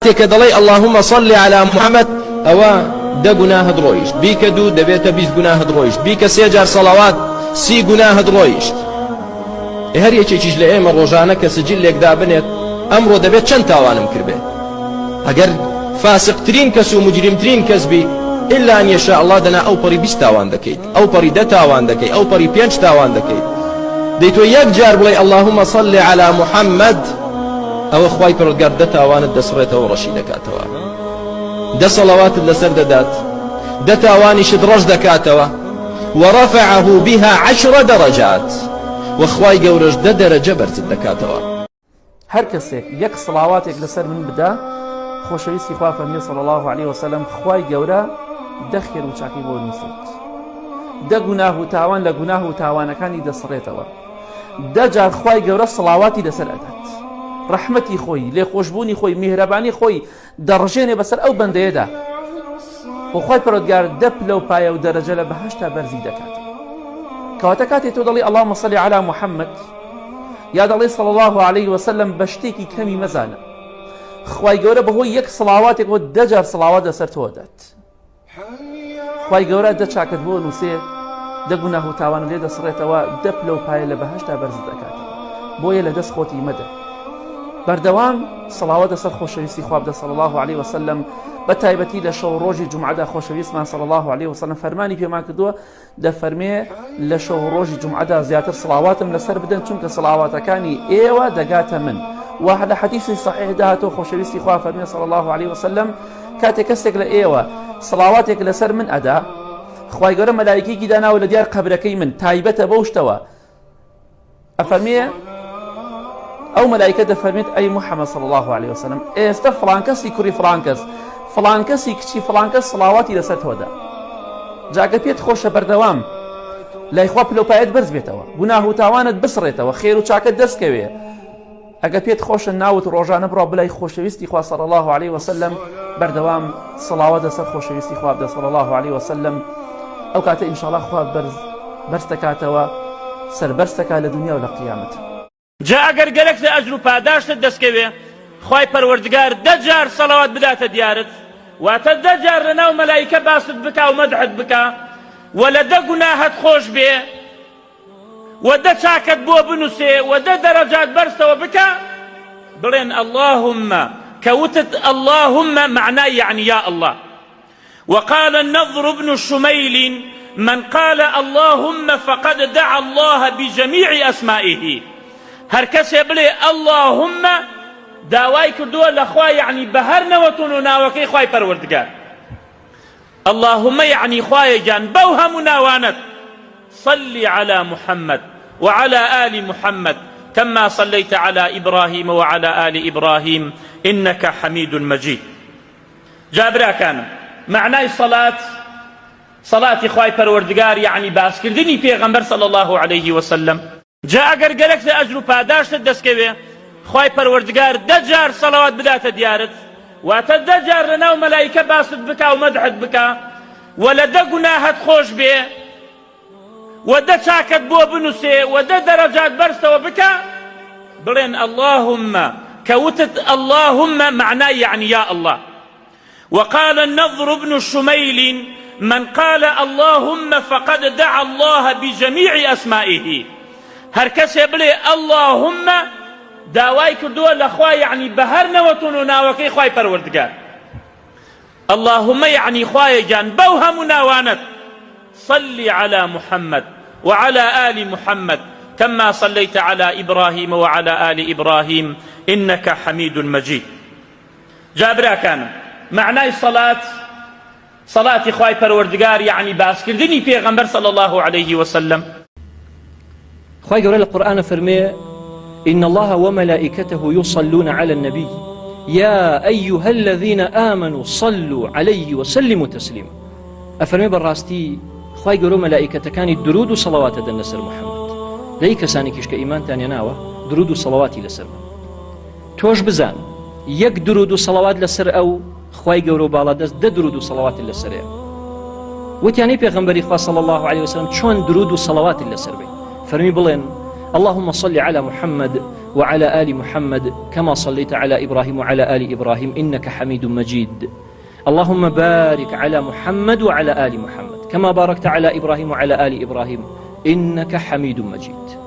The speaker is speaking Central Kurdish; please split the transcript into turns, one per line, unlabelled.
تێکە دەڵێ اللهم صل على محمد ئەوە 10 گوناهت ڕۆیشت، بیکە 2 دەبێتە 20 گوناهت ڕۆیشت، بیکە 3 جار سەڵاوات 30 گوناهت ڕۆیشت. هەر یەکێکیش لە ئێمە ڕۆژانە کە سجلێکدا بنێت ئەمڕۆ دەبێت چەند تاوانم کردبێت. ئەگەر فاسقترین کەس و مجرمترین کەس بی إلا أن يشاء الله دنا أو بري 20 تاوان دەکەیت، ئەو پەری 10 تاوان دەکەیت، ئەو پەری 5 تاوان دەکەیت. دەیتۆ یەک جار بڵێ اللهم صل على محمد، ئەوە خوای پەروەردگار 10 تاوانت دەسڕێتەوە ڕەشی دەکاتەوە، 10 سەڵاواتت لەسەر دەدات، 10 تاوانیشت ڕەش دەکاتەوە. ورفعه بها 10 درجات، وخوای گەورەش 10 دەرەجە بەرزت دەکاتەوە.
هەر کەسێک یەک سڵاواتێک لەسەر من بدا، خۆشەویستی خوا فەرمیێ صلی الله عليه وسلم، خوای گەورە 10 خێر و چاکی بۆ نووسێت، 10 گوناه و تاوان لە گوناه و تاوانەکانی دەسڕێتەوە، 10 جار خوای گەورە سڵاواتی لەسەر ئەدات، ڕەحمەتی خۆی، لێخۆشبوونی خۆی، میهرەبانی خۆی دەڕژێنێ بەسەر ئەو بەندەیەدا، و خوای پەروەردگار 10 پلە و پایە و دەرەجە لە بەهەشتا بەرزی دەکات. کەواتە کاتێک تۆ دەڵی اللهم صل على محمد، یا دەڵی صلی الله عليه وسلم، بە شتێکی کەمی مەزانە، خوای گەورە بەهۆی یەک سڵاواتێک بۆ 10 جار سڵاوات لەسەر تۆ دات. خوای گەورە 10 چاکت بۆ نووسێ، 10 گوناه و تاوان لێ دەسڕێتەوە، 10 پلە و پایە لە بەهەشتا بەرز دەکاتەوە. بۆیە لە دەست خۆتی مەدە، بەردەوام سڵاوات لەسەر خۆشەویستی خوا بدە صلی الله عليه وسلم، بە تایبەتی لە شەو ڕۆژی جومعەدا خۆشەویستمان صلی الله عليه وسلم فەرمانی پێمان کردووە، دەفەرمێ لە شەو ڕۆژی جومعەدا زیاتر سڵاواتم لەسەر بدەن، چونکە سڵاواتەکانی ئێوە دەگاتە من. و لە حەدیثی صحیح داهاتۆ خۆشەویستی خوا فەرمێ صلی الله عليه وسلم، کاتێک کەسێک لە ئێوە سڵاواتێک لەسەر من ئەدا، خوای گەورە مەلایکەیەکی داناوە لە دیار قەبرەکەی من، تایبەتە بەو شتەوە، ئەفەرمێ ئەو مەلایکە دەفەرمێت ئەی محەممەد صلی الله عليه وسلم، ئێستا فڵان کەسی کوڕی فڵان کەس، فڵان کەسی کچی فڵان کەس سڵاواتی لەسەر تۆدا، جاگە پێت خۆشە بەردەوام لای خوا پلەپایەت بەرز بێتەوە، گوناه و تاوانت بسڕێتەوە، خێر و چاکت دەستکەوێ. ئەگە پێت خۆشە ناوت ڕۆژانە بڕۆ بلای خۆشەویستی خوا صلی الله عليه وسلم، بەردەوام سڵاوات لەسەر خۆشەویستی خوا بدە صلی الله عليه وسلم، ئەو کاتە ئینشاءالله خوا بەرز دەکاتەوە، سەربەرز دەکات لە دنیا و لە قیامەت.
جا ئەگەر گەلێک لە ئەجر و پاداشتت دەستکەوێ، خوای پەروەردگار 10 جار سەڵاوات بداتە دیارت، واتە 10 جار لەناو مەلایکە باست بکە و مەدحت بکە، و لە 10 گوناهت خۆش بێ، و 10 چاکت بۆ بنووسێ، و 10 دەرەجات بەرزتەوە بکە، بڵێن اللهم، كوتت اللهم معناه يعني يا الله. وقال النضر بن الشميل من قال اللهم فقد دعا الله بجميع أسمائه، هەر کەسێ بڵێ اللهم داوای کردووە لە خوا، یعنی بە هەر نەوەتون و ناوەکەی خوای پەروەردگار. اللهم یعنی خوایە گیان بەو هەموو ناوانت، صل على محمد وعلى آل محمد كما صليت على إبراهيم وعلى آل إبراهيم إنك حميد مجيد. جابرا كان معنای صلاة خوای پەروەردگار، یعنی باسکردنی پێغەمبەر صلی الله عليه وسلم. جا ئەگەر گەلێک لە ئەجر و پاداشتت دەستکەوێ، خوای پەروەردگار 10 جار سەڵاوات بداتە دیارت، واتە 10 جار لەناو مەلایکە باست بکە و مەدحت بکە، و لە 10 گوناهت خۆش بێ، و 10 چاکت بۆ بنووسێ، و 10 دەرەجات بەرزتەوە بکە، بڵێن اللهم، كوتت اللهم معناه يعني يا الله. وقال النضر بن الشميل من قال اللهم فقد دعا الله بجميع أسمائه، هەر کەسێ بڵێ اللهم داوای کردووە لە خوا، یعنی بە هەر نەوەتون و ناوەکەی خوای پەروەردگار. اللهم یعنی خوایە گیان بەو هەموو ناوانت، صل على محمد وعلى آل محمد كما صليت على إبراهيم وعلى آل إبراهيم إنك حميد مجيد. جابرا كان معنای صلاة خوای پەروەردگار، یعنی باسکردنی پێغەمبەر صلی الله عليه وسلم.
خوای گەورە لە قورئانە فەرمێ إن الله وملائكته يصلون على النبي يا أيها الذين آمنوا صلوا عليه وسلموا تسليما. أفرمي بالراستي خوای گەورە ملائكەتەکانی درود و صلوات دەن لەسەر محەممەد، لەی کەسانێکیش کە ئیمانتان هێناوە درود و صلواتی لەسەر بن. تۆش بزان یەک درود و صلوات لەسەر ئەو خوای گەورە و باڵا دەست 10 درود و صلواتی لەسەرەیە. وتیانەی پێغەمبەری خوا صلی الله عليه وسلم چۆن درود و صلواتی لەسەر بێ؟ فەرمی بڵێن اللهم صل على محمد وعلى آل محمد كما صليت على إبراهيم وعلى آل إبراهيم إنك حميد مجيد. اللهم بارك على محمد وعلى آل محمد كما باركت على إبراهيم وعلى آل إبراهيم إنك حميد مجيد.